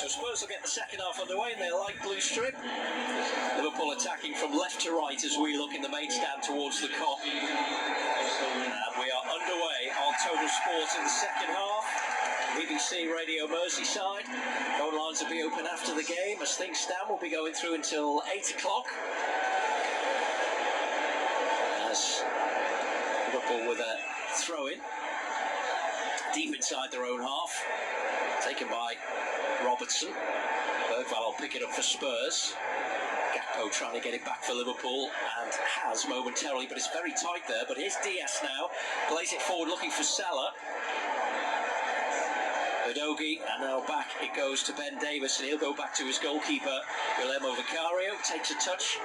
So Spurs will get the second half underway in their light blue strip. Liverpool attacking from left to right as we look in the main stand towards the Kop. And we are underway on Total Sport in the second half. BBC Radio Merseyside. Phone lines will be open after the game. As things stand, we'll be going through until 8 o'clock. As Liverpool with a throw-in deep inside their own half, taken by Robertson. Bergvall will pick it up for Spurs. Gakpo trying to get it back for Liverpool, and has momentarily, but it's very tight there. But here's Diaz now, plays it forward looking for Salah. Udogie, and now back it goes to Ben Davies, and he'll go back to his goalkeeper Guillermo Vicario, takes a touch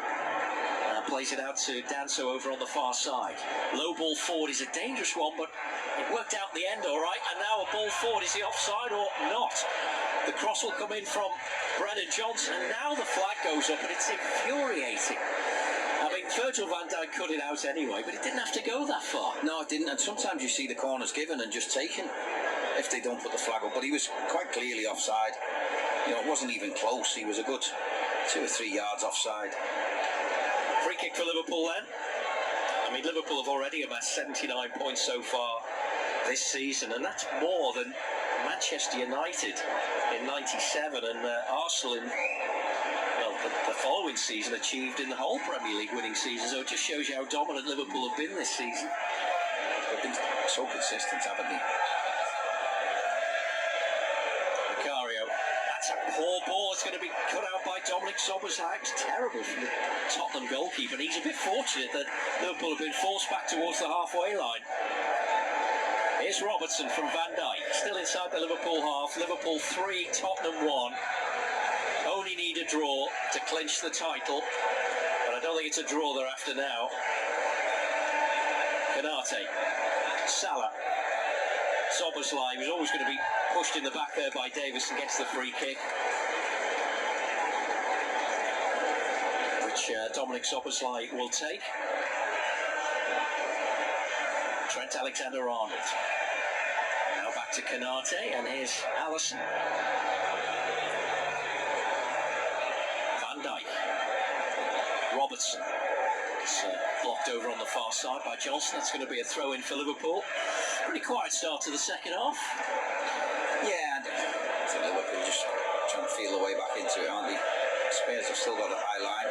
and plays it out to Danso over on the far side. Low ball forward is a dangerous one, but it worked out in the end all right. And now a ball forward, is he offside or not? The cross will come in from Brennan Johnson, and now the flag goes up, and it's infuriating. I mean, Virgil van Dijk cut it out anyway, but it didn't have to go that far. No, it didn't, and sometimes you see the corners given and just taken if they don't put the flag up, but he was quite clearly offside. You know, it wasn't even close. He was a good 2 or 3 yards offside. Free kick for Liverpool then. I mean, Liverpool have already amassed 79 points so far this season, and that's more than Manchester United in 97 and Arsenal in the following season achieved in the whole Premier League winning season. So it just shows you how dominant Liverpool have been this season. They've been so consistent, haven't they? Vicario, that's a poor ball. It's going to be cut out by Dominic Szoboszlai. It's terrible from the Tottenham goalkeeper, and he's a bit fortunate that Liverpool have been forced back towards the halfway line. Here's Robertson from Van Dijk, still inside the Liverpool half. Liverpool 3, Tottenham 1. Only need a draw to clinch the title, but I don't think it's a draw they're after now. Konate, Salah, Szoboszlai was always going to be pushed in the back there by Davis and gets the free kick, which Dominic Szoboszlai will take. Trent Alexander-Arnold. Now back to Konate, and here's Alisson. Van Dijk. Robertson. It's blocked over on the far side by Johnson. That's going to be a throw-in for Liverpool. Pretty quiet start to the second half. Yeah, I think Liverpool just trying to feel their way back into it, aren't they? Spurs have still got the high line.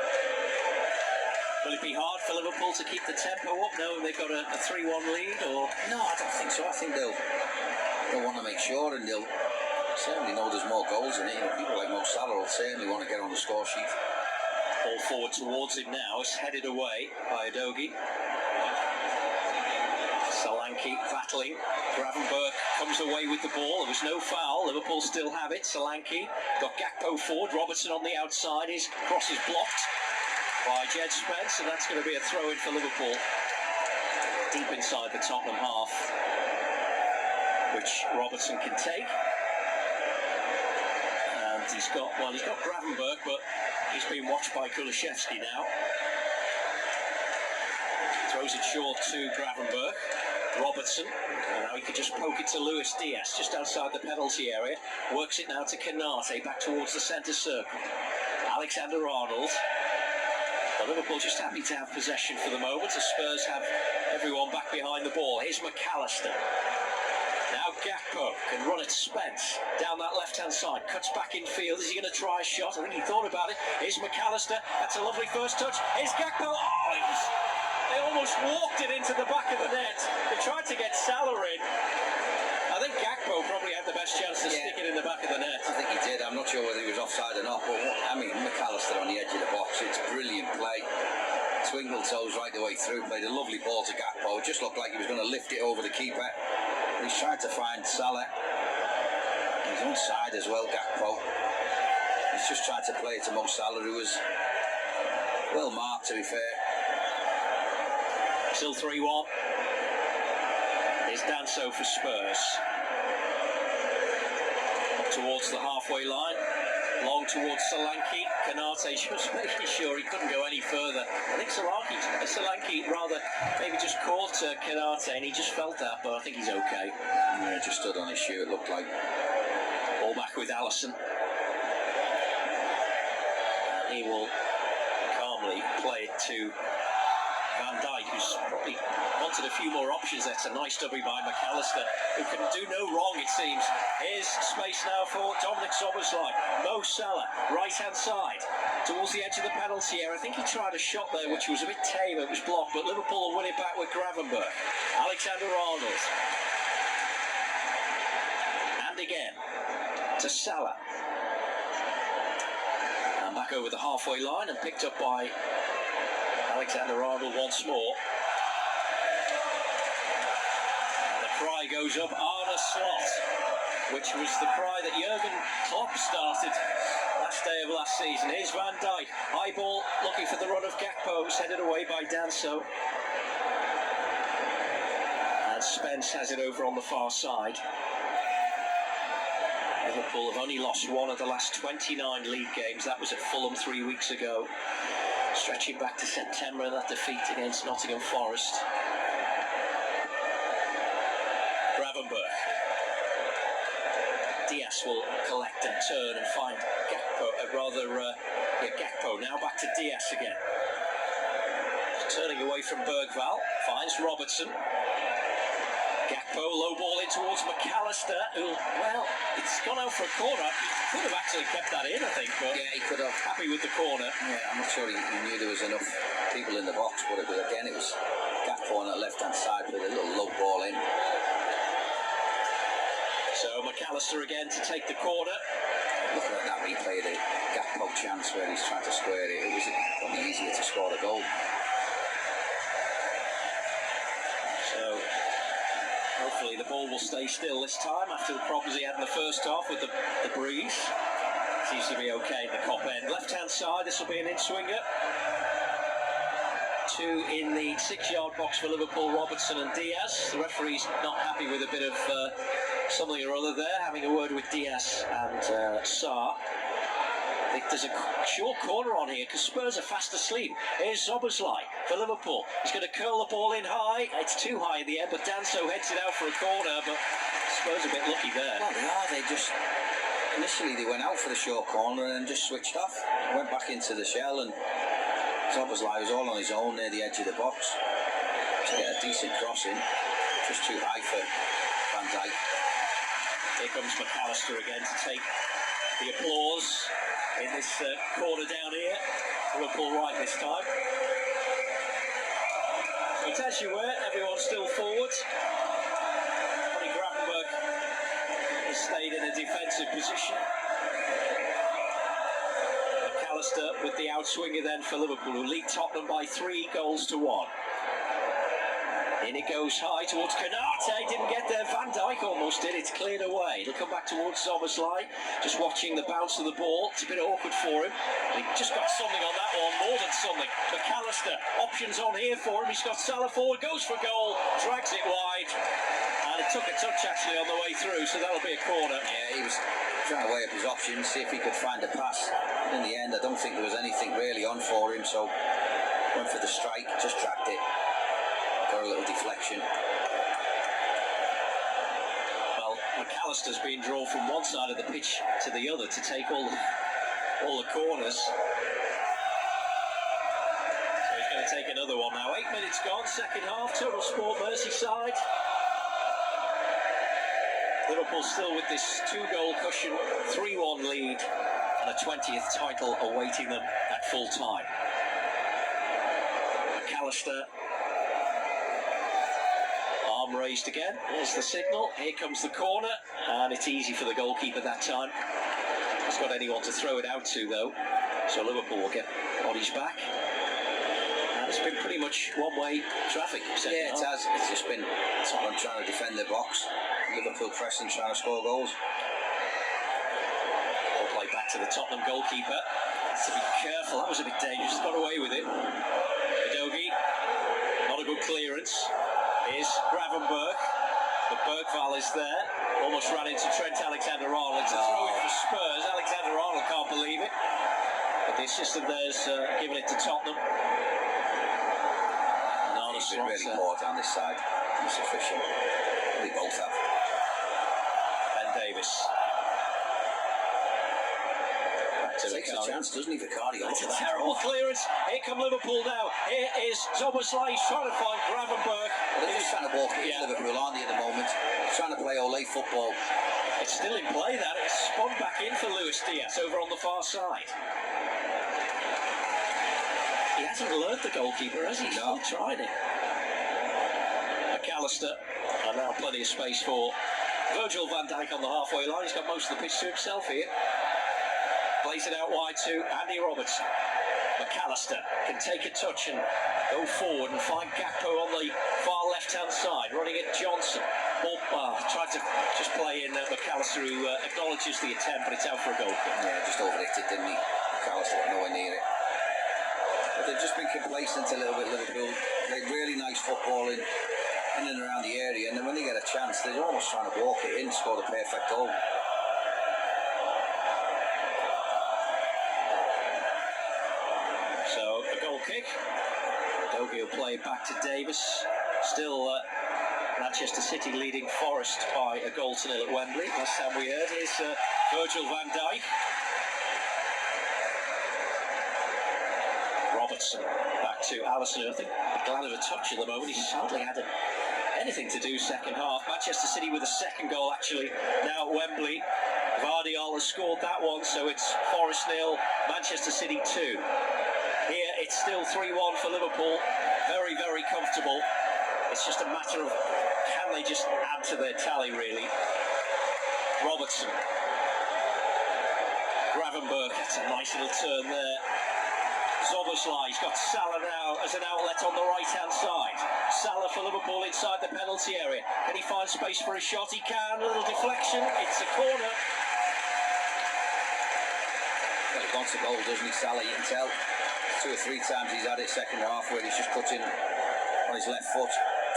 Will it be hard for Liverpool to keep the tempo up knowing they've got a 3-1 lead? Or no, I don't think so. I think they'll want to make sure, and they'll certainly know there's more goals in it. You know, people like Mo Salah will certainly want to get on the score sheet. Ball forward towards him now. It's headed away by Udogie. Solanke battling. Gravenberch comes away with the ball. There was no foul. Liverpool still have it. Solanke got Gakpo forward. Robertson on the outside. His cross is blocked by Jed Spence, and that's going to be a throw-in for Liverpool deep inside the Tottenham half, which Robertson can take. And he's got Gravenberch, but he's been watched by Kulusevski now. Throws it short to Gravenberch. Robertson, and now he could just poke it to Luis Diaz just outside the penalty area. Works it now to Konate, back towards the centre circle. Alexander-Arnold. Liverpool just happy to have possession for the moment, as Spurs have everyone back behind the ball. Here's McAllister. Now Gakpo can run at Spence down that left-hand side, cuts back in field. Is he going to try a shot? I think he thought about it. Here's McAllister. That's a lovely first touch. Here's Gakpo. They almost walked it into the back of the net. They tried to get Salah in. I think Gakpo probably had the best chance to stick it in the back of the net. I think he did. I'm not sure whether he was offside or not, but I mean, McAllister on the edge of the box, it's brilliant play. Twingle toes right the way through, played a lovely ball to Gakpo. It just looked like he was going to lift it over the keeper. He's tried to find Salah. He's on side as well, Gakpo. He's just tried to play it to Mo Salah, who was well marked, to be fair. Still 3-1. Here's Danso for Spurs. Up towards the halfway line. Long towards Solanke. Konate just making sure he couldn't go any further. I think Solanke rather maybe just caught Konate, and he just felt that, but I think he's okay. Yeah, just stood on his shoe, it looked like. Ball back with Alisson. he will calmly play it to Van Dijk, who's probably wanted a few more options. That's a nice dubby by McAllister, who can do no wrong, it seems. Here's space now for Dominic Szoboszlai. Mo Salah, right-hand side, towards the edge of the penalty area. I think he tried a shot there, which was a bit tame. It was blocked, but Liverpool will win it back with Gravenberch. Alexander-Arnold. And again, to Salah. And back over the halfway line and picked up by Alexander-Arnold once more. And the cry goes up, Arne Slot, which was the cry that Jurgen Klopp started last day of last season. Here's Van Dijk, high ball, looking for the run of Gakpo, headed away by Danso. And Spence has it over on the far side. Liverpool have only lost one of the last 29 league games. That was at Fulham 3 weeks ago. Stretching back to September and that defeat against Nottingham Forest. Gravenberch. Diaz will collect and turn and find Gakpo, Gakpo. Now back to Diaz again. Turning away from Bergvall, finds Robertson. Gakpo, low ball in towards McAllister, who, well, it's gone out for a corner. He could have actually kept that in, I think, but yeah, he could have. Happy with the corner. Yeah, I'm not sure he knew there was enough people in the box, but again, it was Gakpo on the left-hand side with a little low ball in. So McAllister again to take the corner. Looking at that replay, the Gakpo chance where he's trying to square it, it was probably easier to score a goal. So hopefully the ball will stay still this time after the problems he had in the first half with the breeze. Seems to be okay in the Kop end. Left-hand side, this will be an in-swinger. Two in the 6-yard box for Liverpool, Robertson and Diaz. The referee's not happy with a bit of something or other there, having a word with Diaz and Sarr. I think there's a short corner on here because Spurs are fast asleep. Here's Szoboszlai for Liverpool. He's going to curl the ball in high. It's too high in the end, but Danso heads it out for a corner, but Spurs a bit lucky there. Well, they are. They just... Initially, they went out for the short corner and just switched off. Went back into the shell, and Szoboszlai was all on his own near the edge of the box to get a decent cross in. Just too high for Van Dijk. Here comes McAllister again to take the applause in this corner down here. Liverpool right this time. But as you were, everyone's still forward. Only Gravenberch has stayed in a defensive position. McAllister with the outswinger then for Liverpool, who lead Tottenham by 3-1. In it goes high towards Konate, didn't get there, Van Dijk almost did, it's cleared away. It'll come back towards Szoboszlai, just watching the bounce of the ball. It's a bit awkward for him. He just got something on that one, more than something. McAllister, options on here for him. He's got Salah forward, goes for goal, drags it wide. And it took a touch actually on the way through, so that'll be a corner. Yeah, he was trying to weigh up his options, see if he could find a pass. In the end, I don't think there was anything really on for him, so went for the strike, just dragged it. Got a little deflection. Well, McAllister's been drawn from one side of the pitch to the other to take all the corners. So he's going to take another one now. 8 minutes gone, second half, Total Sport Merseyside. Liverpool still with this 2-goal cushion, 3-1 lead, and a 20th title awaiting them at full time. McAllister. Arm raised again, there's the signal, here comes the corner, and it's easy for the goalkeeper that time. He's got anyone to throw it out to though, so Liverpool will get bodies back. And it's been pretty much one-way traffic. Yeah, it has. It's just been someone trying to defend the box, Liverpool pressing, trying to score goals. Ball play back to the Tottenham goalkeeper. To be careful, that was a bit dangerous, got away with it. Udogie, not a good clearance. Here's Gravenberch, but Bergvall is there. Almost ran into Trent Alexander-Arnold. It's a throw-in for Spurs. Alexander-Arnold can't believe it. But the assistant there's giving it to Tottenham. And Arne He's been really poor down this side. It's official. They both have. Ben Davis. Back Takes a chance, doesn't he, Vicario? It's a terrible clearance. Here come Liverpool now. Here is Zoboslai trying to find Gravenberch. They're just trying to walk it in Liverpool, aren't they, at the moment? Trying to play Ole football. It's still in play, that. It's spun back in for Luis Diaz over on the far side. He hasn't learnt the goalkeeper, has he? He's still tried it. McAllister, and now plenty of space for Virgil van Dijk on the halfway line. He's got most of the pitch to himself here. Plays it out wide to Andy Robertson. McAllister can take a touch and go forward and find Gakpo on the far left-hand side, running at Johnson. Tried to just play in McAllister, who acknowledges the attempt, but it's out for a goal kick. Yeah, just overhit it, didn't he? McAllister got nowhere near it. But they've just been complacent a little bit, Liverpool. Played really nice football in and around the area, and then when they get a chance, they're almost trying to walk it in, score the perfect goal. So a goal kick. Dogi will play back to Davis. Still Manchester City leading Forest by a goal to nil at Wembley. Last time we heard is Virgil van Dijk. Robertson back to Alisson. I think glad of a touch at the moment. He's hardly had anything to do second half. Manchester City with a second goal actually now at Wembley. Vardiol has scored that one, so it's Forest 0, Manchester City 2. Here it's still 3-1 for Liverpool. Very, very comfortable. It's just a matter of can they just add to their tally, really. Robertson. Gravenberch, that's a nice little turn there. Zoboslai, he's got Salah now as an outlet on the right-hand side. Salah for Liverpool inside the penalty area. Can he find space for a shot? He can. A little deflection. It's a corner. Well, he wants a goal, doesn't he, Salah? You can tell 2 or 3 times he's had it second half where he's just put in on his left foot,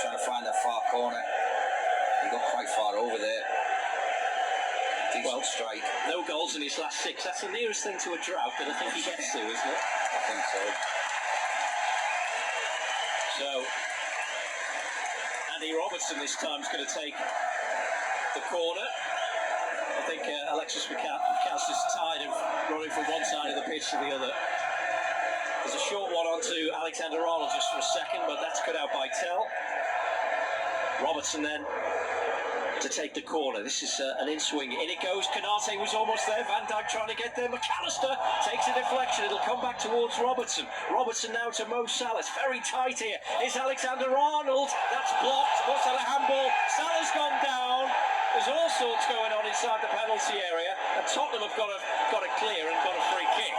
trying to find that far corner. He got quite far over there. Decent strike. No goals in his last 6. That's the nearest thing to a drought that I think he gets to, isn't it? I think so. So, Andy Robertson this time is going to take the corner. I think Alexis McAllister's tired of running from one side of the pitch to the other. There's a short one onto Alexander Arnold just for a second, but that's cut out by Tell. Robertson then to take the corner. This is an in-swing. In it goes. Canate was almost there. Van Dijk trying to get there. McAllister takes a deflection. It'll come back towards Robertson. Robertson now to Mo Salah. It's very tight here. It's Alexander Arnold. That's blocked. What's a handball? Salah's gone down. There's all sorts going on inside the penalty area, and Tottenham have got a clear and got a free kick.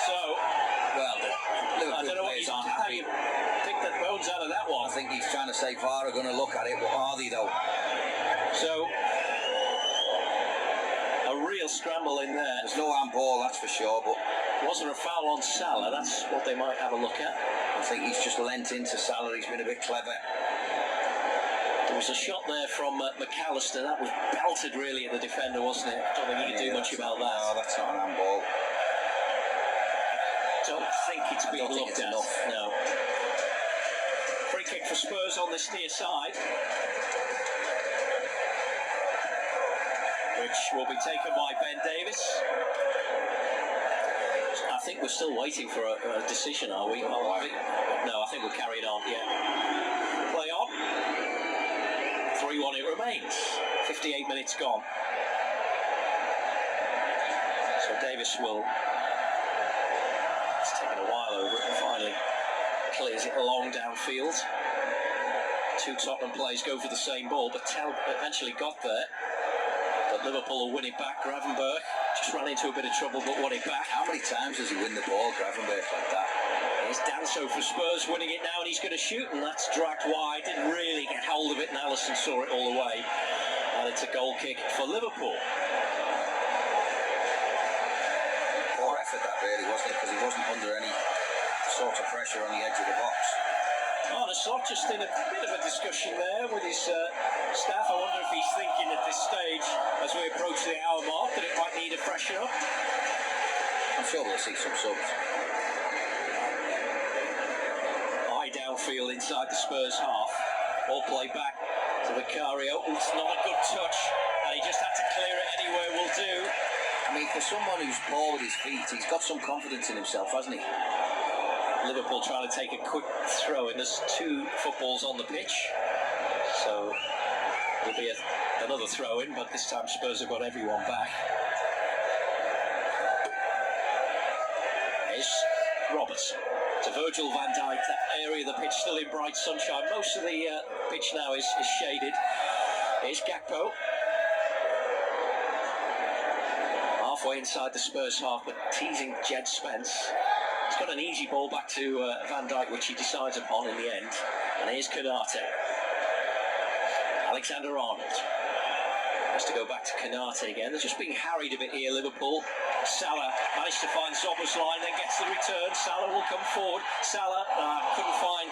So, well, I don't know what aren't happy. I think that bones out of that one. I think he's trying to say VAR are going to look at it. What are they though? So, a real scramble in there. There's no handball, that's for sure, but wasn't a foul on Salah. That's what they might have a look at. I think he's just lent into Salah. He's been a bit clever. There was a shot there from McAllister. That was belted really at the defender, wasn't it? I don't think he could do much about that. No, that's not an handball. Don't think it's been looked at. Enough. No. Free kick for Spurs on this near side, which will be taken by Ben Davis. I think we're still waiting for a decision, are we? No, I think we're carrying on, yeah. Play on. 3-1 it remains. 58 minutes gone. So Davis will... It's taken a while over it and finally clears it along downfield. 2 Tottenham players go for the same ball, but Tell eventually got there. But Liverpool will win it back. Gravenberch just ran into a bit of trouble but won it back. How many times does he win the ball, Gravenberch, like that? Here's Danso for Spurs winning it now, and he's going to shoot, and that's dragged wide. Didn't really get hold of it, and Alisson saw it all the way. And it's a goal kick for Liverpool. Poor effort that really, wasn't it? Because he wasn't under any sort of pressure on the edge of the box. Oh, the Slot just in a bit of a discussion there with his staff. I wonder if he's thinking at this stage, as we approach the hour mark, that it might need a freshen up. I'm sure we'll see some subs. High downfield inside the Spurs half. Ball play back to Vicario. It's not a good touch, and he just had to clear it anywhere will do. I mean, for someone who's poor with his feet, he's got some confidence in himself, hasn't he? Liverpool trying to take a quick throw, and there's 2 footballs on the pitch. So it'll be another throw in, but this time Spurs have got everyone back. Here's Roberts to Virgil van Dijk. That area of the pitch still in bright sunshine. Most of the pitch now is shaded. Here's Gakpo. Halfway inside the Spurs half, but teasing Jed Spence. He's got an easy ball back to Van Dijk, which he decides upon in the end. And here's Konate. Alexander-Arnold has to go back to Konate again. They're just being harried a bit here, Liverpool. Salah managed to find Zobo's line, then gets the return. Salah will come forward. Salah couldn't find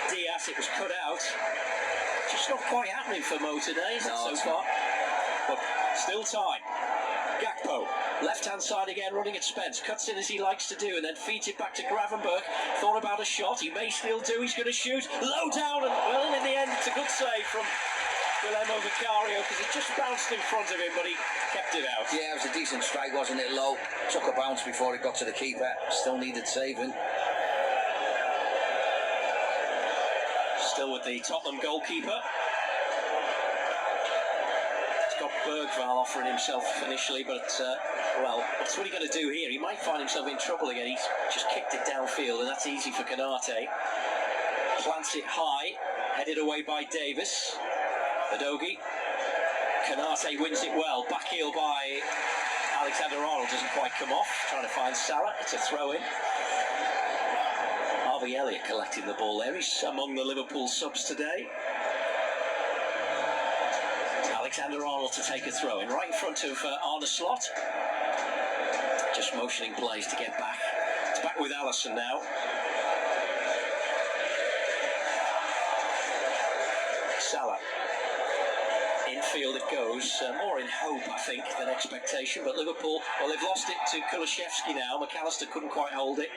Diaz. It was cut out. Just not quite happening for Mo today, is it, so far? But still time. Gakpo, left-hand side again, running at Spence. Cuts in as he likes to do, and then feeds it back to Gravenberch. Thought about a shot. He may still do. He's going to shoot. Low down, and well, in the end, it's a good save from Guillermo Vicario, because it just bounced in front of him, but he kept it out. Yeah, it was a decent strike, wasn't it? Low. Took a bounce before it got to the keeper. Still needed saving. Still with the Tottenham goalkeeper. Bergval offering himself initially, but well, what's what he going to do here? He might find himself in trouble again. He's just kicked it downfield, and that's easy for Konate. Plants it high, headed away by Davis. Adogi. Konate wins it well. Back heel by Alexander-Arnold, doesn't quite come off. Trying to find Salah. It's a throw in. Harvey Elliott collecting the ball there. He's among the Liverpool subs today. Alexander-Arnold to take a throw in right in front of Arne Slot. Just motioning plays to get back. It's back with Alisson now. Salah. Infield it goes, more in hope, I think, than expectation. But Liverpool, well, they've lost it to Kulusevski now. McAllister couldn't quite hold it.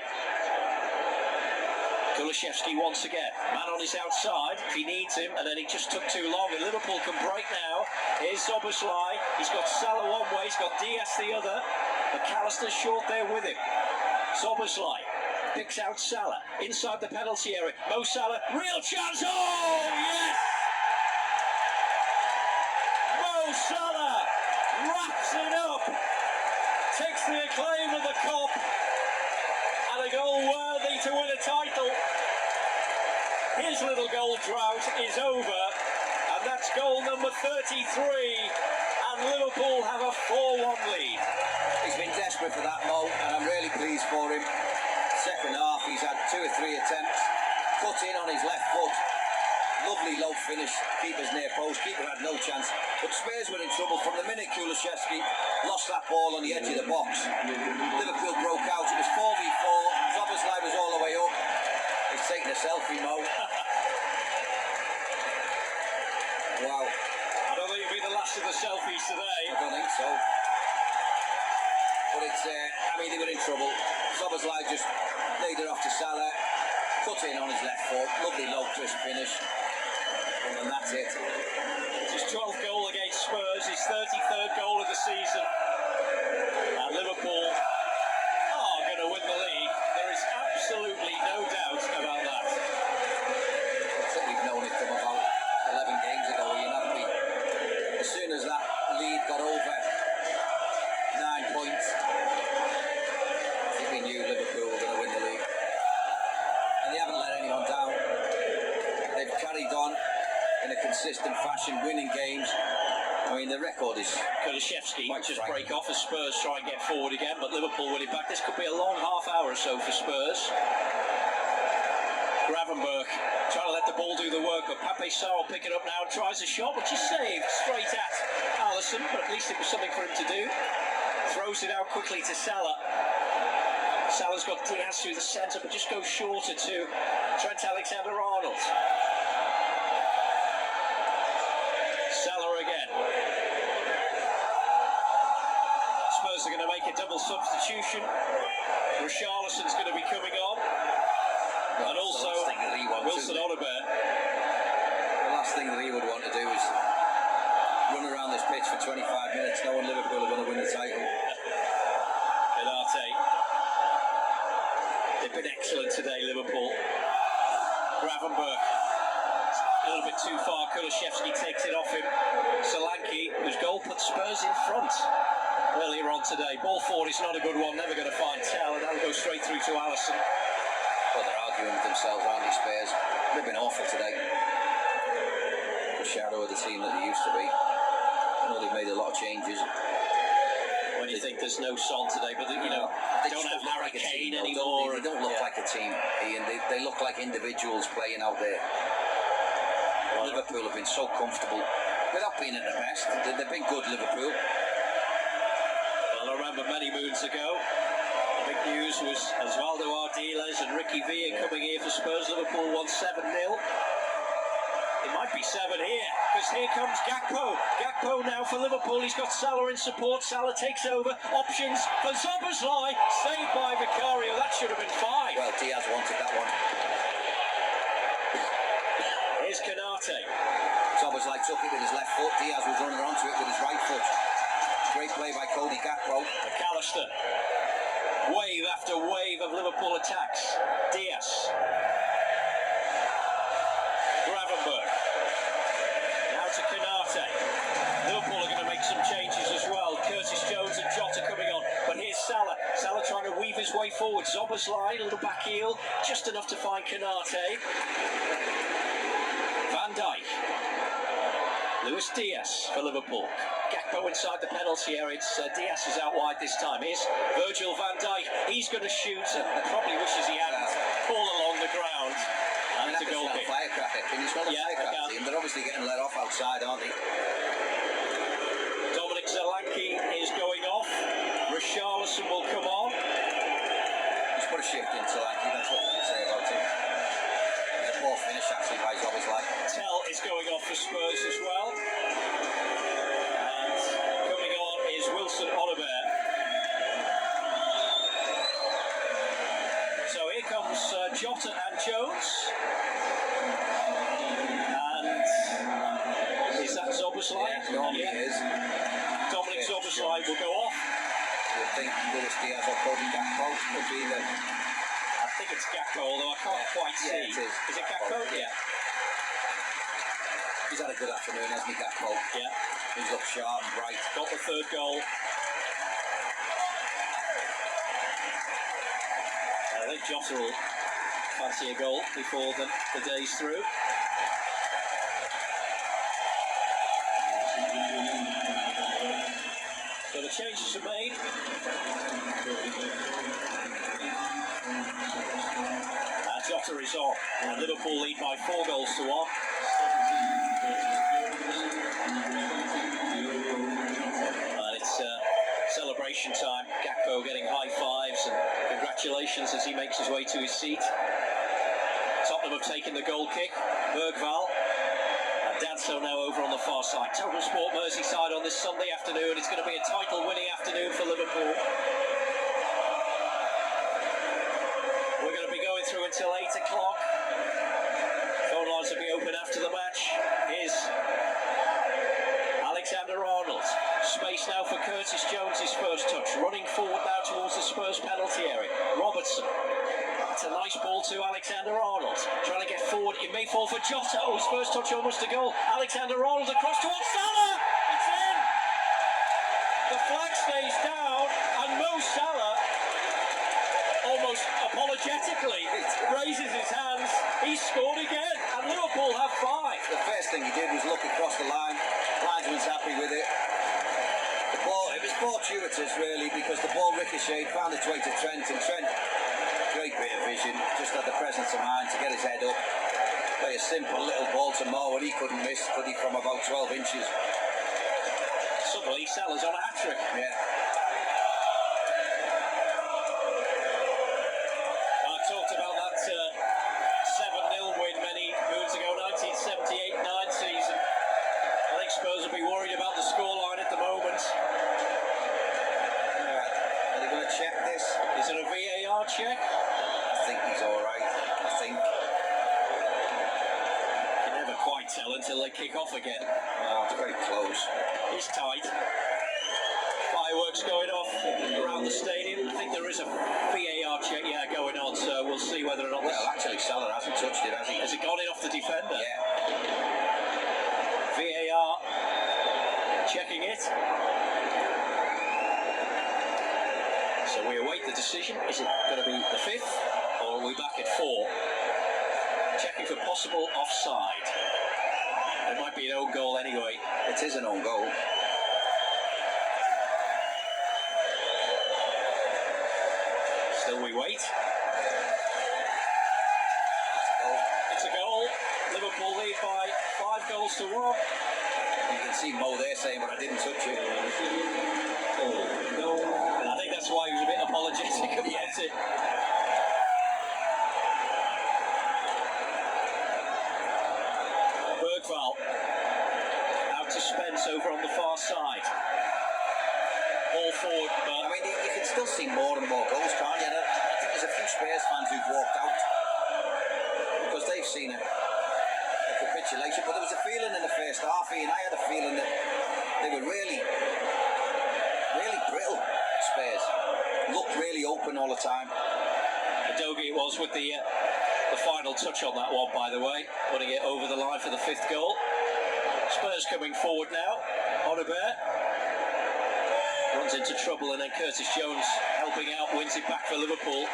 Kulusevski once again, man on his outside if he needs him, and then it just took too long, and Liverpool can break now. Here's Szoboszlai, he's got Salah one way, he's got Diaz the other. McAllister short there with him. Szoboszlai picks out Salah inside the penalty area. Mo Salah, real chance. Oh yes! Mo Salah wraps it up, takes the acclaim of the Kop, and a goal worthy to win a title. His little goal drought is over, and that's goal number 33, and Liverpool have a 4-1 lead. He's been desperate for that, Mo, and I'm really pleased for him. Second half, he's had 2 or 3 attempts, cut in on his left foot. Lovely low finish, keeper's near post, keeper had no chance, but Spurs were in trouble from the minute Kulusevski lost that ball on the edge of the box. Liverpool broke out, it was 4v4, Szoboszlai was all the way up. He's taking a selfie, Mo. Wow. I don't think it'll be the last of the selfies today. I don't think so. But it's, I mean, they were in trouble. Szoboszlai just laid it off to Salah, cut in on his left foot, lovely low crisp finish. And that's it. It's his 12th goal against Spurs, his 33rd goal of the season. And Liverpool are going to win the league. There is absolutely no doubt about that. I think we've known it from about 11 games ago, haven't we? As soon as that lead got over 9 points, I think we knew Liverpool were going to win the league. And they haven't let anyone down. They've carried on in a consistent fashion, winning games. I mean, the record is... Kulusevski might just break off as Spurs try and get forward again, but Liverpool winning back. This could be a long half hour or so for Spurs. Gravenberch trying to let the ball do the work, but Pape Sarr will pick it up now and tries a shot, which is saved straight at Alisson, but at least it was something for him to do. Throws it out quickly to Salah. Salah's got Diaz through the centre, but just goes shorter to Trent Alexander-Arnold. Salah again. Spurs are going to make a double substitution. Richarlison's going to be coming on. And also Wilson Odobert. The last thing that he would want to do is run around this pitch for 25 minutes knowing Liverpool are going to win the title. They've been excellent today, Liverpool. Gravenberch, a little bit too far. Kulusevski takes it off him. Solanke, whose goal put Spurs in front earlier on today. Ball forward is not a good one, never going to find Tell, and that'll go straight through to Alisson. Well, they're arguing with themselves, aren't they, Spurs? They've been awful today. The shadow of the team that they used to be. I know they've made a lot of changes. When you think there's no Son today, but they don't have Harry Kane anymore. They don't look like a team, Ian. They look like individuals playing out there. Liverpool have been so comfortable without being at their best. They've been good, Liverpool. Well, I remember many moons ago, the big news was Osvaldo Ardiles and Ricky Villa coming here for Spurs. Liverpool won 7-0. It might be 7 here, because here comes Gakpo. Gakpo now for Liverpool. He's got Salah in support. Salah takes over. Options for Szoboszlai. Saved by Vicario. That should have been 5. Well, Diaz wanted that one. Here's Konate. Szoboszlai took it with his left foot. Diaz was running onto it with his right foot. Great play by Cody Gakpo. McAllister. Wave after wave of Liverpool attacks. Diaz. Gravenberch. Now to Konate. Liverpool are going to make some changes as well. Curtis Jones and Jota coming on. But here's Salah. Salah trying to weave his way forward. Szoboszlai, a little back heel. Just enough to find Konate. Van Dijk. Luis Diaz for Liverpool. Gakpo inside the penalty area. Diaz is out wide this time. Here's Virgil van Dijk. He's going to shoot. Probably wishes he hadn't. Ball along the ground. And it's a goal kick. Firecracker. Can you smell the firecracker team? They're obviously getting let off outside, aren't they? Dominic Solanke is going off. Richarlison will come on. He's put a shift in Solanke. That's what you can say about him. He's a poor finish actually by Szoboszlai. Tell is going off for Spurs as well. And coming on is Wilson Odobert. So here comes Jota and Jones. And is that Szoboszlai? Yeah, normally it is. Dominic Szoboszlai will go off. You think Luis Diaz or Cody Gakpo would be the... I think it's Gakpo, although I can't quite see. Yeah, it is. Is it Gakpo? Yeah. He's had a good afternoon, hasn't he, Gakpo? Yeah. He's looked sharp and bright. Got the third goal. I think Jota will fancy a goal before the day's through. So the changes are made. And Jota is on. And Liverpool lead by 4 goals to 1. And it's celebration time. Gakpo getting high fives and congratulations as he makes his way to his seat. Tottenham have taken the goal kick. Bergvall. And Danso now over on the far side. Total Sport Merseyside on this Sunday afternoon. It's going to be a title-winning afternoon for Liverpool. We're going to be going through until 8 o'clock. Phone lines will be open after the match. Here's Alexander-Arnold. Space now for Curtis Jones, his first touch. Running forward now towards the Spurs penalty area. Robertson. It's a nice ball to Alexander-Arnold. Trying to get forward. It may fall for Jota. Oh, his first touch almost a goal. Alexander-Arnold across towards Salah. It's in. The flag stays down and Mo Salah almost apologetically raises his hands. He scored again and Liverpool have 5. The first thing he did was look across the line. Linesman's happy with it. The ball, it was fortuitous really because the ball ricocheted, found its way to Trent, and Trent, great bit of vision, just had the presence of mind to get his head up. Play a simple little ball to Mo and he couldn't miss, could he, from about 12 inches. Suddenly Salah's on a hat-trick. Yeah. I talked about that 7-0 win many moons ago, 1978-9 season. I think Spurs will be worried about the scoreline at the moment. Are they going to check this? Is it a VAR check? I think he's alright. I think. You never quite tell until they kick off again. Oh, it's very close. It's tight. Fireworks going off around the stadium. think there is a VAR check, going on, so we'll see whether or not. Well, actually, Salah hasn't touched it, has he? Has it gone in off the defender? Yeah. VAR checking it. So we await the decision. Is it going to be the 5th, or are we back at 4? Checking for possible offside. It might be an own goal anyway. It is an own goal. Still we wait. It's a goal. Liverpool lead by 5 goals to 1. You can see Mo there saying, but I didn't touch it. And I think that's why he was a bit apologetic about it. Bergvall out to Spence over on the far side. Ball forward, but I mean, you can still see more and more goals, can't you? And I think there's a few Spurs fans who've walked out because they've seen a capitulation. But there was a feeling in the first half, and I had a feeling that they were really brittle, Spurs. Looked really open all the time. Adogi it was with the final touch on that one, by the way, putting it over the line for the 5th goal. Spurs coming forward now. Odobert runs into trouble, and then Curtis Jones helping out, wins it back for Liverpool.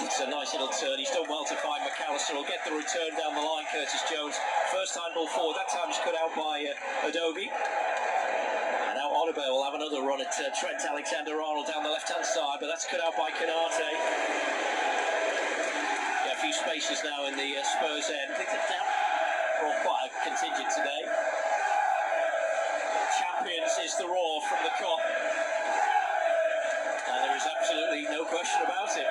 It's a nice little turn. He's done well to find McAllister. Will get the return down the line, Curtis Jones. First time ball forward. That time it's cut out by Adogi. And now Odobert will have another run at Trent Alexander-Arnold down the left-hand side, but that's cut out by Canate. Yeah, a few spaces now in the Spurs end. I think it's down for quite a contingent today. Champions is the roar from the Kop. And there is absolutely no question about it.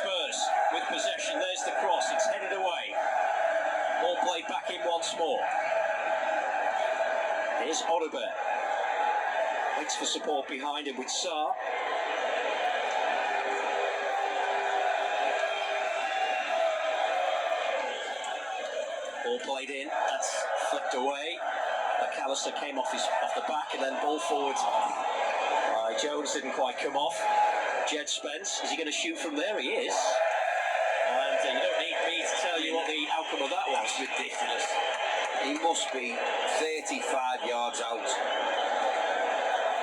Spurs with possession. There's the cross. It's headed away. Ball played back in once more. Here's Odobert. Waits for support behind him with Sarr. Ball played in. That's flicked away. McAllister came off the back, and then ball forward. Jones didn't quite come off. Jed Spence, is he going to shoot from there? He is. And you don't need me to tell you what the outcome of that was. That's ridiculous. He must be 35 yards out.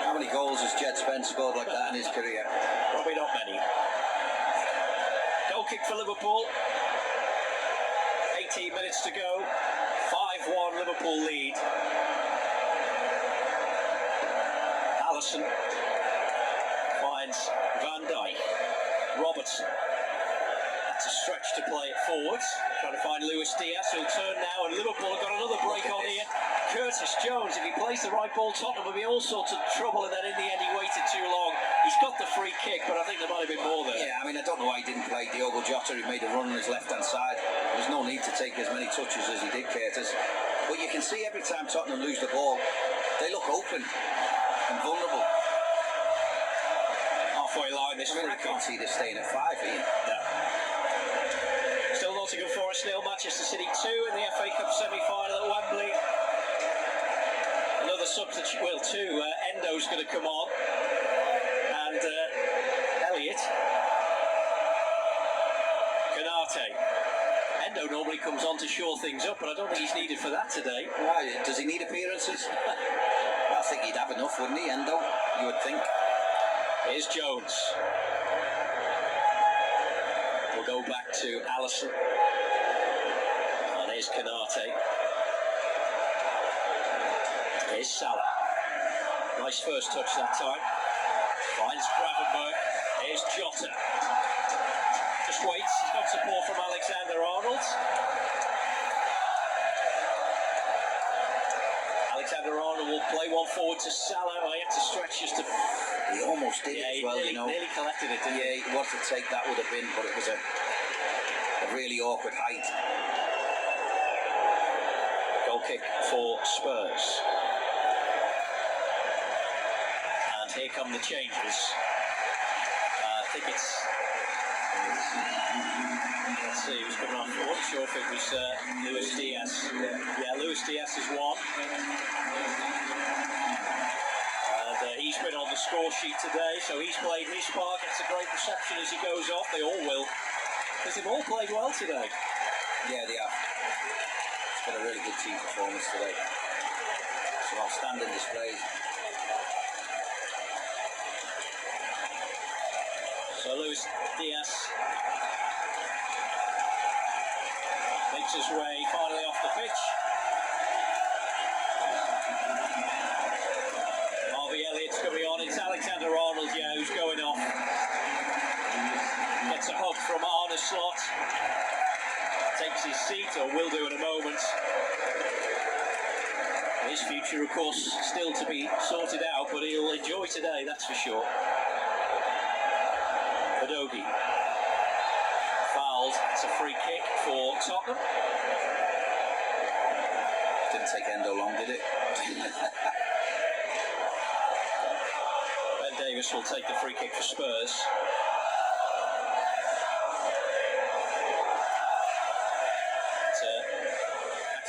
How many goals has Jed Spence scored like that in his career? Probably not many. Goal kick for Liverpool. 18 minutes to go. 5-1 Liverpool lead. Alisson finds Van Dijk. Robertson. That's a stretch to play it forwards. Trying to find Luis Diaz, who'll turn now, and Liverpool have got another break on here. Curtis Jones, if he plays the right ball, Tottenham will be all sorts of trouble, and then in the end he waited too long. He's got the free kick, but I think there might have been more there. Yeah, I mean, I don't know why he didn't play Diogo Jota, who made a run on his left-hand side. There's no need to take as many touches as he did, Curtis. But you can see every time Tottenham lose the ball, they look open and vulnerable. Halfway line, this I can't see this staying at 5, Ian. No. Still Nottingham Forest 0, Manchester City 2 in the FA Cup semi-final at Wembley. Another substitute, well, 2. Endo's going to come on, and Elliott. Canate. Endo normally comes on to shore things up, but I don't think he's needed for that today. Why? Does he need appearances? I think he'd have enough, wouldn't he, Endo? You would think. Here's Jones. We'll go back to Alisson. And here's Canate. Here's Salah. Nice first touch that time. Finds Gravenberch. Here's Jota. Just waits. He's got support from Alexander-Arnold. Alexander-Arnold will play one forward to Salah. I had to stretch just to... He almost did it as well, you know. Nearly collected it, didn't he? Yeah, what to take that would have been, but it was a really awkward height. Goal kick for Spurs. And here come the changes. I think it's... Let's see who's coming on. I wasn't sure if it was Luis Diaz. Yeah, Luis Diaz is one. And he He's been on the score sheet today, so he's played his part, gets a great reception as he goes off. They all will, because they've all played well today. Yeah, they have. It's been a really good team performance today. Some outstanding displays. So Luis Diaz makes his way finally off the pitch. Harvey Elliott's coming on. It's Alexander Arnold, yeah, who's going off. Gets a hug from Arne Slot. Takes his seat, or will do in a moment. His future, of course, still to be sorted out, but he'll enjoy today, that's for sure. Udogie fouled. It's a free kick for Tottenham. Didn't take Endo long, did it? Ben Davies will take the free kick for Spurs. It's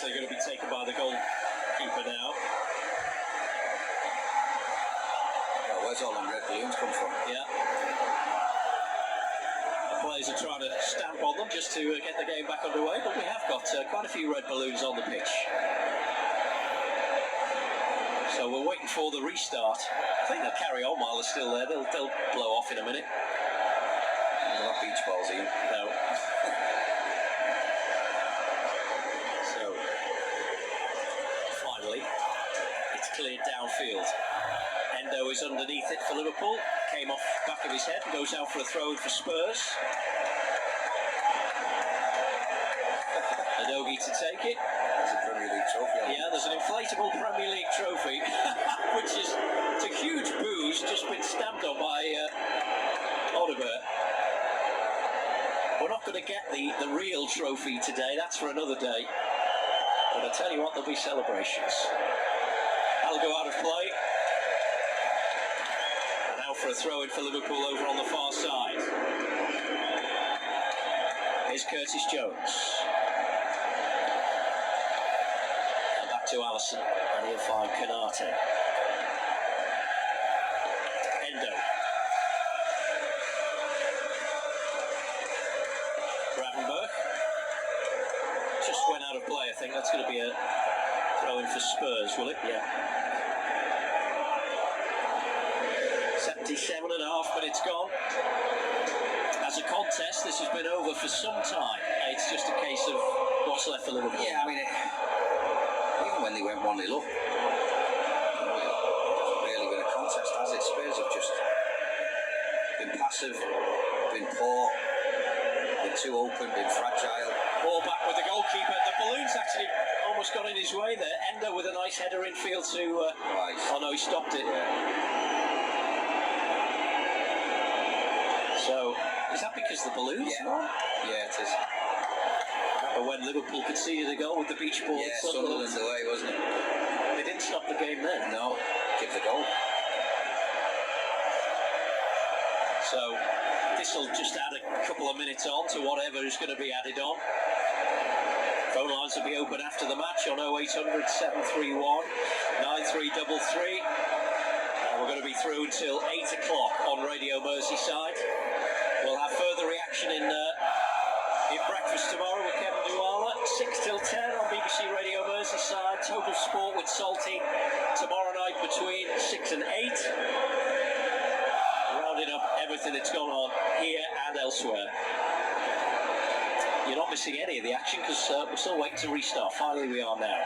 actually going to be taken by the goalkeeper now. Well, where's all them red balloons come from? Yeah. Players are trying to stamp on them just to get the game back underway, but we have got quite a few red balloons on the pitch. So we're waiting for the restart. I think they'll carry on while they're still there. They'll blow off in a minute. They're not beach balls, Ian. No. So finally, it's cleared downfield. Endo is underneath it for Liverpool. Came off back of his head and goes out for a throw-in for Spurs. Udogie to take it. There's a Premier League trophy. Yeah, there's an inflatable Premier League trophy, which is it's a huge booze just been stamped on by Oliver. We're not going to get the real trophy today. That's for another day. But I tell you what, there'll be celebrations. That'll go out of play. For a throw-in for Liverpool over on the far side. Here's Curtis Jones. And back to Alisson. And he'll find Konate. Endo. Gravenberch. Just went out of play, I think. That's going to be a throw-in for Spurs, will it? Yeah. 77.5 minutes gone. As a contest, this has been over for some time. It's just a case of what's left for Liverpool. Yeah, I mean, even when they went 1-0 up, it's barely been a contest, has it? Spurs have just been passive, been poor, been too open, been fragile. Ball back with the goalkeeper. The balloons actually almost got in his way there. Endo with a nice header infield to... Right. Oh no, he stopped it. So, is that because the balloons? Yeah, yeah, it is. Remember when Liverpool conceded a goal with the beach ball? Yeah, Sunderland away, wasn't it? They didn't stop the game then. No, give the goal. So, this will just add a couple of minutes on to whatever is going to be added on. Phone lines will be open after the match on 0800 731 9333. We're going to be through until 8 o'clock on Radio Merseyside. We'll have further reaction in breakfast tomorrow with Kevin Duala. 6 till 10 on BBC Radio Merseyside. Total Sport with Salty tomorrow night between 6 and 8. Rounding up everything that's gone on here and elsewhere. You're not missing any of the action because we're still waiting to restart. Finally we are now.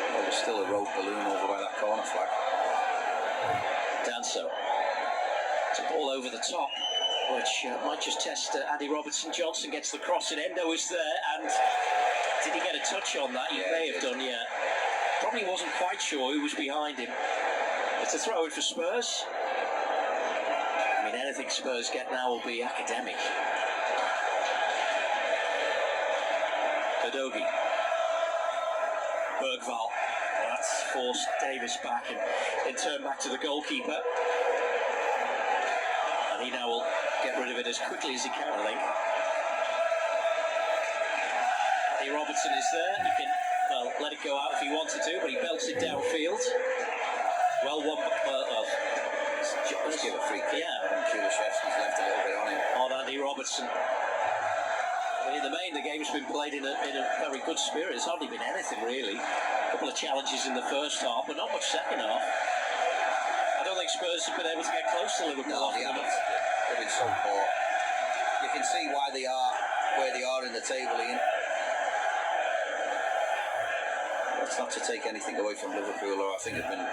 Well, there's still a rogue balloon over by that corner flag. Danso. It's a ball over the top, which might just test Andy Robertson. Johnson gets the cross, and Endo is there. And did he get a touch on that? He may have done, yeah. Probably wasn't quite sure who was behind him. It's a throw in for Spurs. I mean, anything Spurs get now will be academic. Udogie. Bergvall. That's forced Davis back and turn back to the goalkeeper. And he now will get rid of it as quickly as he can, I think. Andy Robertson is there. He can, well, let it go out if he wanted to, but he belts it downfield. Well, Just give a free kick. Yeah. And Kulishevsky's left a little bit on him. On Andy Robertson. I mean, in the main, the game's been played in a very good spirit. It's hardly been anything, really. A couple of challenges in the first half, but not much second half. I don't think Spurs have been able to get close to Liverpool. No, they haven't. They've been so poor. You can see why they are where they are in the table, Ian. That's not to take anything away from Liverpool, or I think have been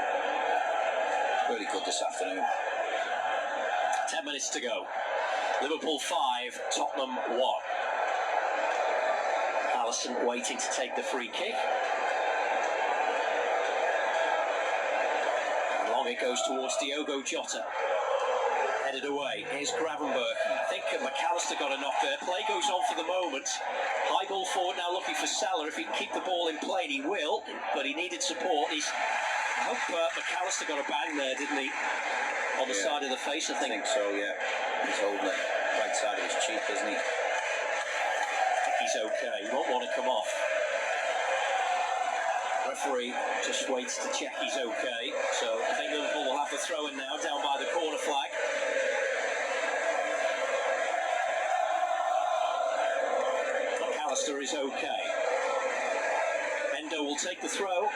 really good this afternoon. 10 minutes to go. Liverpool 5, Tottenham 1. Alisson waiting to take the free kick. And long it goes towards Diogo Jota. Headed away. Here's Gravenberch. I think McAllister got a knock there. Play goes on for the moment. High ball forward now looking for Salah. If he can keep the ball in play, and he will. But he needed support. I hope McAllister got a bang there, didn't he? On the side of the face, I think so, yeah. He's holding the right side of his cheek, isn't he? I think he's okay. He won't want to come off. Referee just waits to check he's okay. So I think Liverpool will have the throw in now, down by the corner flag. McAllister is okay. Endo will take the throw.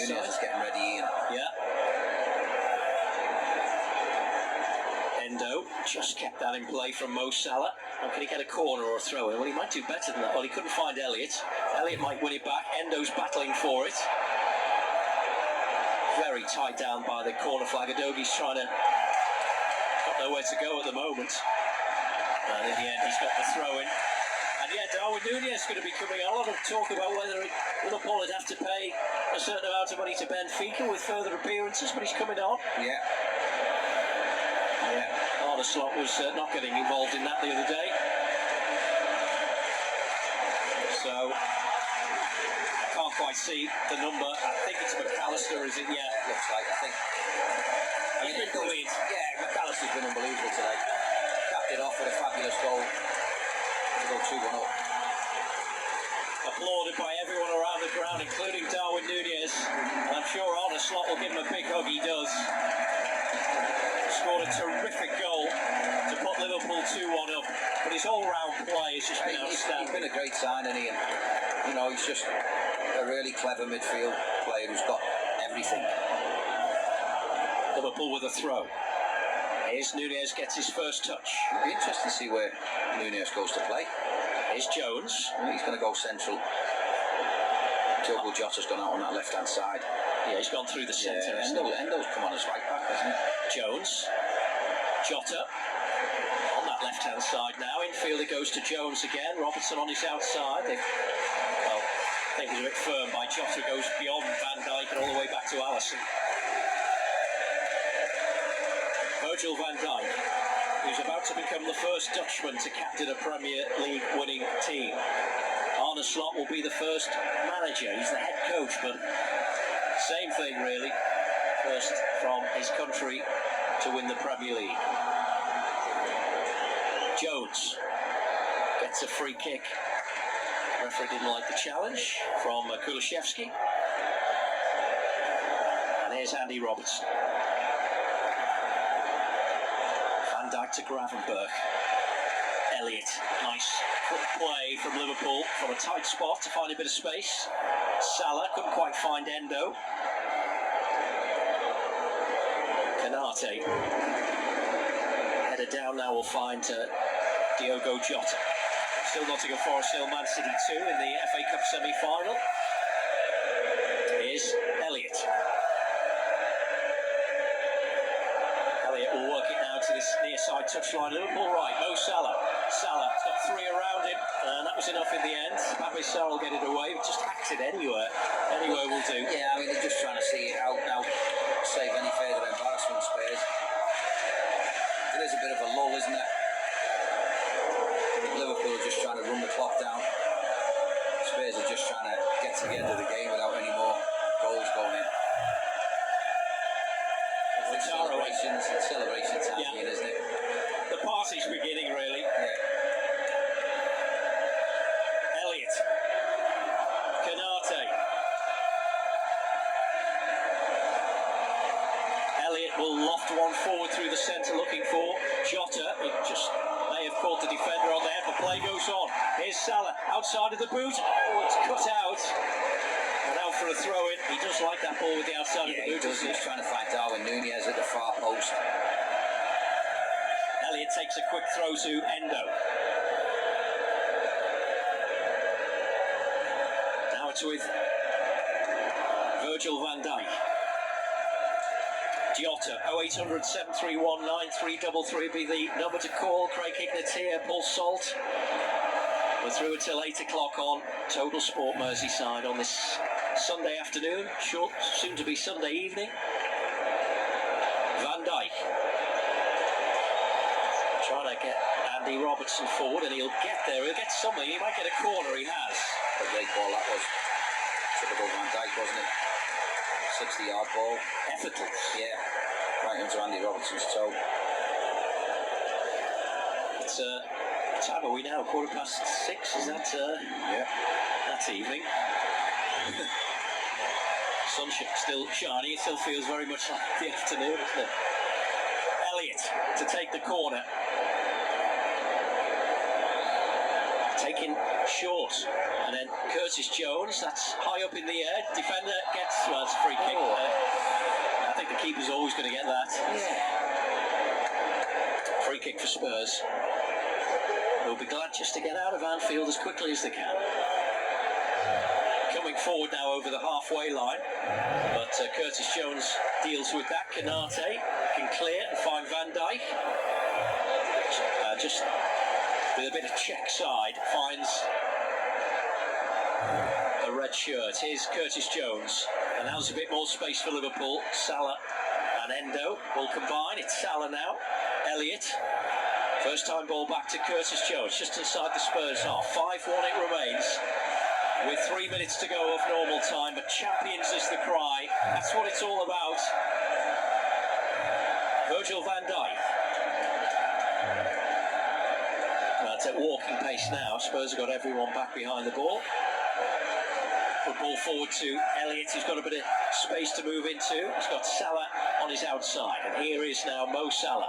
Nunez is getting ready, Ian. Yeah. Endo just kept that in play from Mo Salah. How can he get a corner or a throw in? Well, he might do better than that. Well, he couldn't find Elliott. Elliott might win it back. Endo's battling for it. Very tight down by the corner flag. Adogi's trying to... got nowhere to go at the moment. And in the end, he's got the throw in. And yeah, Darwin Nunez is going to be coming on. A lot of talk about whether Liverpool would have to pay a certain amount of money to Benfica with further appearances, but he's coming on. Yeah. Arne Slot was not getting involved in that the other day. So, I can't quite see the number. I think it's McAllister, is it? Yeah. Looks like, I think. He's been brilliant. Yeah, McAllister's been unbelievable today. Capped it off with a fabulous goal. To go 2-1 up. Applauded by everyone around the ground, including Darwin Nunez. And I'm sure Arne Slot will give him a big hug. He does. Scored a terrific goal to put Liverpool 2-1 up. But his all-round play has just been outstanding. He's been a great signing, Ian. You know, he's just a really clever midfield player who's got everything. Liverpool with a throw. Here's Nunez, gets his first touch. It'd be interesting to see where Nunez goes to play. Here's Jones. He's going to go central. Diogo Jota's gone out on that left-hand side. Yeah, he's gone through the centre. Yeah, Endo's come on as right back, hasn't he? Jones. Jota. On that left-hand side now. Infield it goes to Jones again. Robertson on his outside. Well, I think it was a bit firm by Jota. Goes beyond Van Dijk and all the way back to Alisson. Virgil van Dijk, who's about to become the first Dutchman to captain a Premier League winning team. Arne Slot will be the first manager. He's the head coach, but same thing really. First from his country to win the Premier League. Jones gets a free kick. Referee didn't like the challenge from Kulishevsky. And here's Andy Robertson. Van Dijk to Gravenberch. Elliott, nice quick play from Liverpool from a tight spot to find a bit of space. Salah couldn't quite find Endo. Canate. Header down now will find Diogo Jota. Still Nottingham Forest 0, Man City 2 in the FA Cup semi-final. Here's Elliott. Elliott will work it now to this near side touchline. Liverpool right, Mo Salah. Salah's got three around him, and that was enough in the end. Pape Sarr will get it away, just hacks it anywhere. Anywhere will do. Yeah, I mean, they're just trying to see it out now, save any further embarrassment, Spurs. It is a bit of a lull, isn't it? Liverpool are just trying to run the clock down. Spurs are just trying to get to the end of the game without any more goals going in. It's celebration time, yeah. Isn't it? The party's beginning, really. Yeah. Elliott. Canate. will loft one forward through the centre looking for Jota. He just may have caught the defender on the head, but play goes on. Here's Salah outside of the boot. Oh, it's cut out. And out for a throw-in. He does like that ball with the outside of the boot. He does. He's trying to find Darwin Núñez at the far post. Elliott takes a quick throw to Endo. Now it's with Virgil van Dijk. Jota, 0800 731 9333 be the number to call. Craig Hignett here, Paul Salt. We're through until 8 o'clock on Total Sport Merseyside on this Sunday afternoon, short, soon to be Sunday evening. Van Dijk trying to get Andy Robertson forward, and he'll get there. He'll get something. He might get a corner. He has. A great ball that was. Typical Van Dijk, wasn't it? 60-yard ball. Effortless. Yeah. Right into Andy Robertson's toe. It's what time are we now? 6:15. Is that? Yeah. That's evening. Sun still shining. It still feels very much like the afternoon, isn't it? Elliott to take the corner. Taken short. And then Curtis Jones, that's high up in the air. Defender gets, well, it's a free kick. I think the keeper's always going to get that. Yeah. Free kick for Spurs. They'll be glad just to get out of Anfield as quickly as they can. Coming forward now over the halfway line, but Curtis Jones deals with that. Konate can clear and find Van Dijk. Just with a bit of check side, finds a red shirt. Here's Curtis Jones, and now there's a bit more space for Liverpool. Salah and Endo will combine. It's Salah now. Elliott. First time ball back to Curtis Jones, just inside the Spurs half. 5-1 it remains, with 3 minutes to go of normal time, but champions is the cry. That's what it's all about. Virgil van Dijk. That's at walking pace now. Spurs have got everyone back behind the ball. Put ball forward to Elliott, who's got a bit of space to move into. He's got Salah on his outside, and here is now Mo Salah.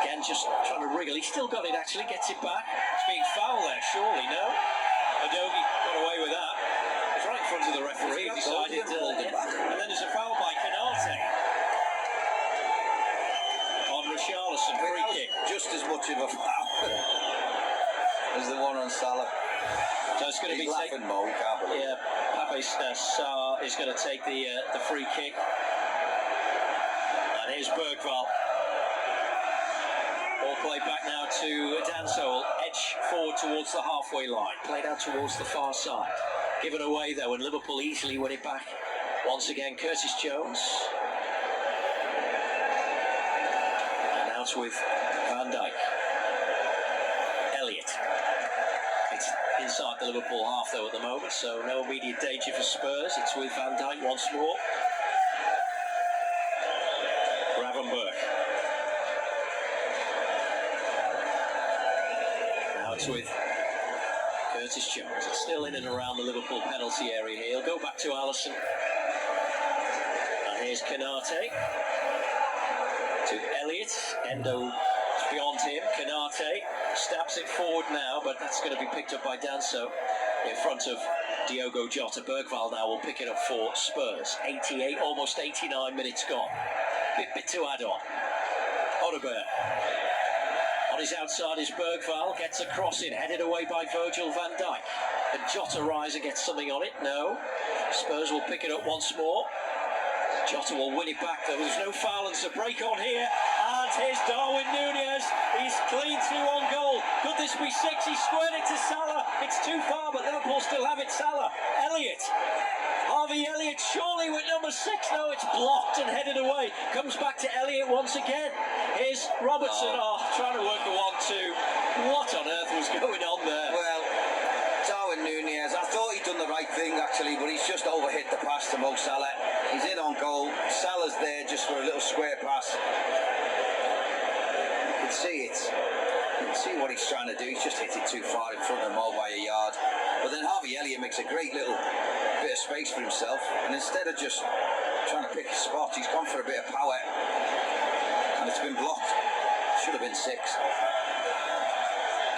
Again, just trying to wriggle. He's still got it, actually, gets it back. It's being fouled there, surely, no? Adogi got away with that. It's right in front of the referee. He decided and then there's a foul by Konate on Richarlison. Free kick. Just as much of a foul as the one on Salah. So it's going to be laughing, Mo. We can't believe it. Yeah, Pape Sarr is going to take the free kick. And here's Bergvall. Ball played back now to Danso. Edge forward towards the halfway line. Played out towards the far side. Given away though, and Liverpool easily win it back. Once again, Curtis Jones. And out with Van Dijk. Elliott. It's inside the Liverpool half though at the moment, so no immediate danger for Spurs. It's with Van Dijk once more. Gravenberch. Now it's with Curtis Jones. It's still in and around the Liverpool penalty area here. He'll go back to Alisson. And here's Konate. To Elliott. Endo beyond him. Konate stabs it forward now, but that's going to be picked up by Danso in front of Diogo Jota. Bergvall now will pick it up for Spurs. 88, almost 89 minutes gone. Bit to add on. Odegaard. On his outside is Bergvall, gets a cross in, headed away by Virgil van Dijk. And Jota riser gets something on it. No. Spurs will pick it up once more. Jota will win it back though. There's no foul, and it's a break on here. And here's Darwin Núñez. He's clean through on goal. Could this be six? He squared it to Salah. It's too far, but Liverpool still have it. Salah. Elliott. Harvey Elliott surely with number 6. No, it's blocked and headed away. Comes back to Elliott once again. Here's Robertson. Trying to work a 1-2. What on earth was going on there? Well, Darwin Núñez, I thought he'd done the right thing actually, but he's just overhit the pass to Mo Salah. He's in on goal. Salah's there just for a little square pass. You can see it. You can see what he's trying to do. He's just hit it too far in front of Mo by a yard. But then Harvey Elliott makes a great little bit of space for himself, and instead of just trying to pick a spot. He's gone for a bit of power, and it's been blocked. Should have been 6.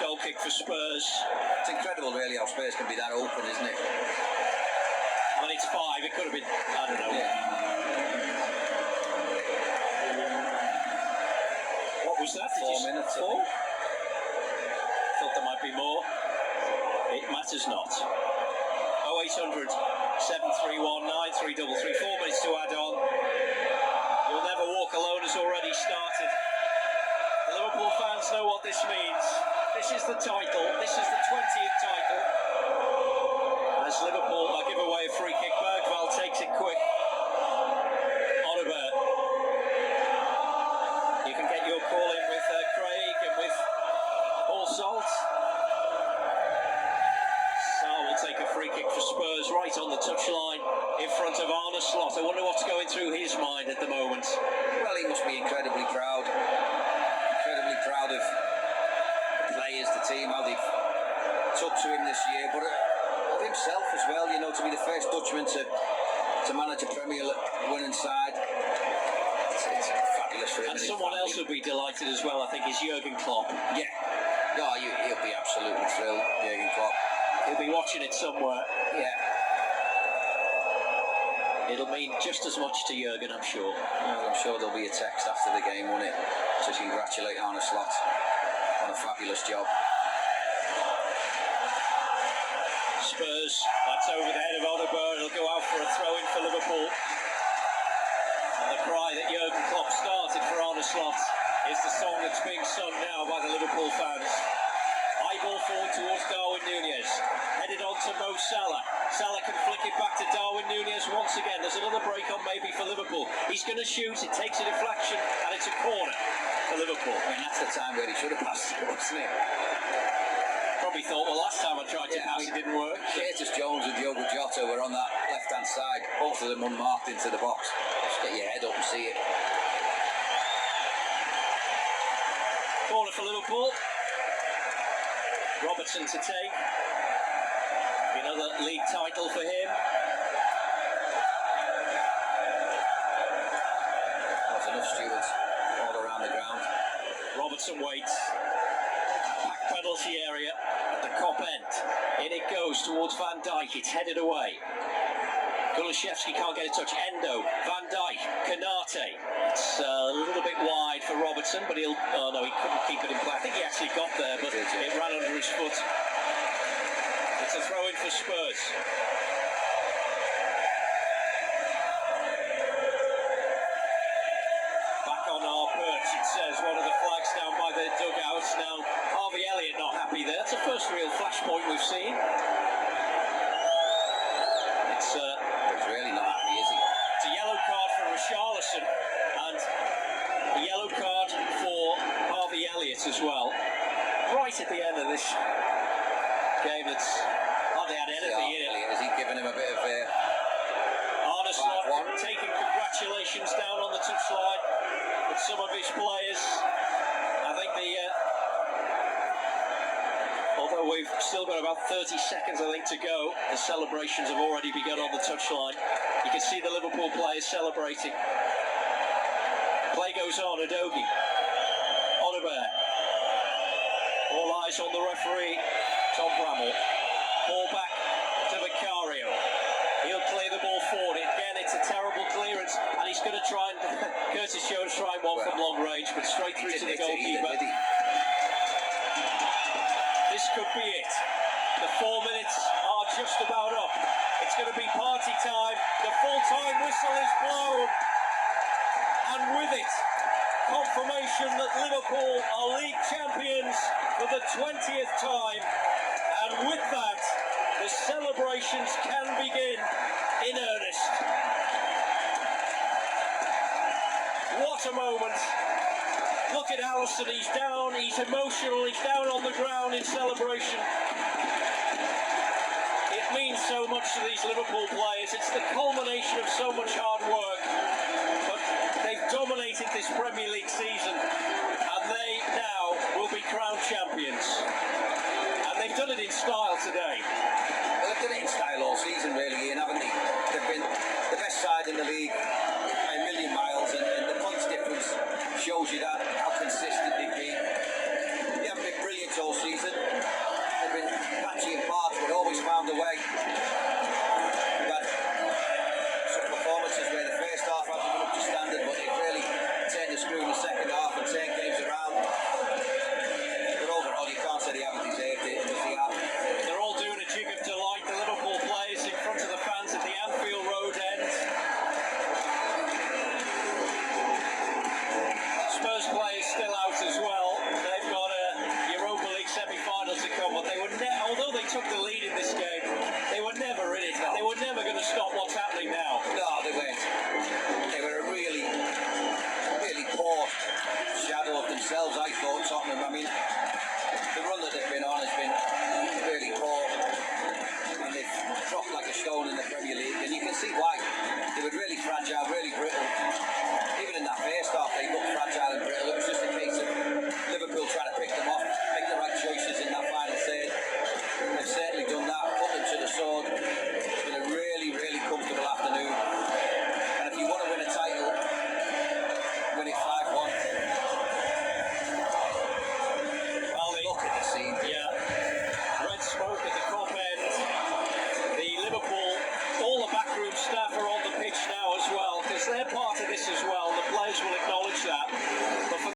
Goal kick for Spurs. It's incredible, really, how Spurs can be that open, isn't it? Well, it's 5. It could have been, I don't know. Yeah. What was that? 4 minutes. 4? Thought there might be more. It matters not. 0800 731 9333. 4 minutes to add on. You'll Never Walk Alone has already started. The Liverpool fans know what this means. This is the title. This is the 20th title. As Liverpool give away a free kick, Bergvall takes it quick. Oliver. You can get your call in with Craig and with Paul Salt. Sarr will take a free kick for Spurs right on the touchline in front of Arne Slot. I wonder what's going through his mind at the moment. Well, he must be incredibly proud. Incredibly proud of the players, the team, how they've took to him this year, but of himself as well, you know, to be the first Dutchman to manage a Premier winning side. It's fabulous for him. And someone else would be delighted as well, I think, is Jurgen Klopp. Yeah. No, he'll be absolutely thrilled, Jurgen Klopp. He'll be watching it somewhere. Yeah. It'll mean just as much to Jurgen, I'm sure. Well, I'm sure there'll be a text after the game, won't it, to congratulate Arne Slot on a fabulous job. Spurs, that's over the head of Oliver. It'll go out for a throw-in for Liverpool. And the cry that Jurgen Klopp started for Arne Slot is the song that's being sung now by the Liverpool fans. High ball forward towards Darwin Núñez. Headed on to Mo Salah. Salah can flick it back to Darwin Núñez once again. There's another break on maybe for Liverpool. He's going to shoot. It takes a deflection and it's a corner for Liverpool. I mean, that's the time where he should have passed it, wasn't it? Probably thought, well, last time I tried to pass, it didn't work. Curtis Jones and Diogo Jota were on that left-hand side, both of them unmarked into the box. Just get your head up and see it. Corner for Liverpool. Robertson to take. Another league title for him. There's enough stewards all around the ground. Robertson waits. Back penalty area at the Kop end. In it goes towards Van Dijk. It's headed away. Kulusevski can't get a touch. Endo, Van Dijk, Konate. It's a little bit wide for Robertson, but he'll... Oh no, he couldn't keep it in play. I think he actually got there, but it ran under his foot. It's a throw-in for Spurs. Back on our perch, it says, one of the flags down by the dugouts. Now, Harvey Elliott not happy there. That's the first real flashpoint we've seen. He's really not happy, is he? It's a yellow card for Richarlison and a yellow card for Harvey Elliott as well. Right at the end of this game, that's hardly had anything in it. Has he given him a bit of Arne Slot taking congratulations down on the touchline with some of his players. I think although we've still got about 30 seconds, I think, to go, the celebrations have already begun on the touchline. You can see the Liverpool players celebrating. Play goes on, Udogie. Oliver. All eyes on the referee, Tom Bramall. Ball back to Vicario. He'll clear the ball forward. Again, it's a terrible clearance, and he's going to try and... Curtis Jones trying one from long range, but straight through to the goalkeeper. This could be it. The 4 minutes are just about up. It's going to be party time. The full-time whistle is blown. And with it, confirmation that Liverpool are league champions for the 20th time. And with that, the celebrations can begin in earnest. What a moment. Look at Alisson, he's down, he's emotional, he's down on the ground in celebration. It means so much to these Liverpool players. It's the culmination of so much hard work. But they've dominated this Premier League season.